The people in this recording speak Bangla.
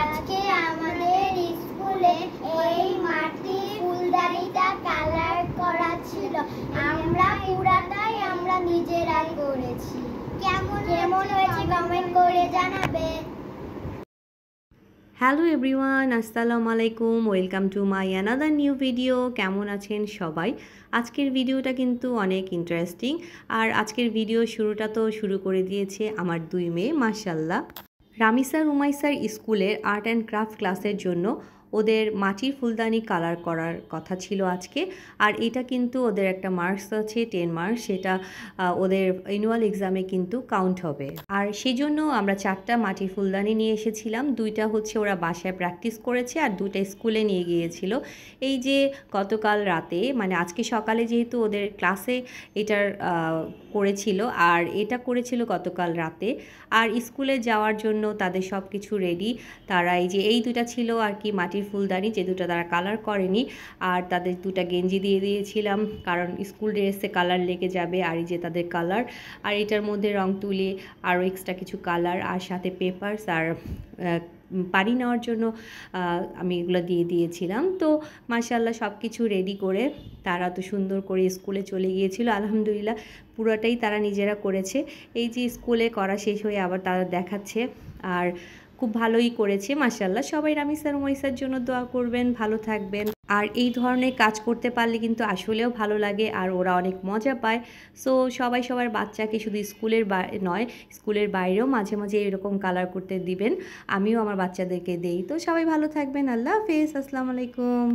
আজকে আমাদের স্কুলে এই মাটি ফুলদানিটা কালার করা ছিল। আমরা পুরাটাই নিজেরাই করেছি। কেমন হয়েছে কমেন্ট করে জানাবেন। হ্যালো এভরিওয়ান, আসসালামু আলাইকুম, welcome to my another new video. কেমন আছেন সবাই? আজকের ভিডিওটা কিন্তু অনেক ইন্টারেস্টিং। আর আজকের ভিডিও শুরুটা তো শুরু করে দিয়েছে আমার দুই মেয়ে, মাশাআল্লাহ। রামিসা রুমাইসার স্কুলের আর্ট অ্যান্ড ক্রাফট ক্লাসের জন্য ওদের মাটির ফুলদানি কালার করার কথা ছিল আজকে। আর এটা কিন্তু ওদের একটা মার্কস আছে 10 মার্কস, সেটা ওদের অ্যানুয়াল এক্সামে কিন্তু কাউন্ট হবে। আর সেজন্য আমরা 4টা মাটির ফুলদানি নিয়ে এসেছিলাম। 2টা হচ্ছে ওরা বাসায় প্র্যাকটিস করেছে আর 2টা স্কুলে নিয়ে গিয়েছিল। এই যে গতকাল রাতে, মানে আজকে সকালে যেহেতু ওদের ক্লাসে এটার করেছিল, আর এটা করেছিল গতকাল রাতে। আর স্কুলে যাওয়ার জন্য তাদের সব কিছু রেডি। তারা এই 2টা ছিল আর কি মাটির ফুলদানি, যে 2টা তারা কালার করেনি। আর তাদের 2টা গেঞ্জি দিয়ে দিয়েছিলাম, কারণ স্কুল ড্রেসে কালার লেগে যাবে। আর এই যে তাদের কালার, আর এটার মধ্যে রং তুলি আরও এক্সট্রা কিছু কালার, আর সাথে পেপারস আর পানি নেওয়ার জন্য আমি এগুলো দিয়ে দিয়েছিলাম। তো মাশাআল্লাহ সব কিছু রেডি করে তারা তো সুন্দর করে স্কুলে চলে গিয়েছিল। আলহামদুলিল্লাহ পুরোটাই তারা নিজেরা করেছে। এই যে স্কুলে করা শেষ হয়ে আবার তারা দেখাচ্ছে, আর খুব ভালোই করেছে মাশাআল্লাহ। সবাই রামিসা রুমাইসার জন্য দোয়া করবেন, ভালো থাকবেন। আর এই ধরনের কাজ করতে পারলে কিন্তু আসলেও ভালো লাগে, আর ওরা অনেক মজা পায়। সো সবাই সবার বাচ্চাকে শুধু স্কুলের নয়, স্কুলের বাইরেও মাঝে মাঝে এরকম কালার করতে দিবেন। আমিও আমার বাচ্চাদেরকে দেই। তো সবাই ভালো থাকবেন। আল্লাহ হাফেজ, আসসালামু আলাইকুম।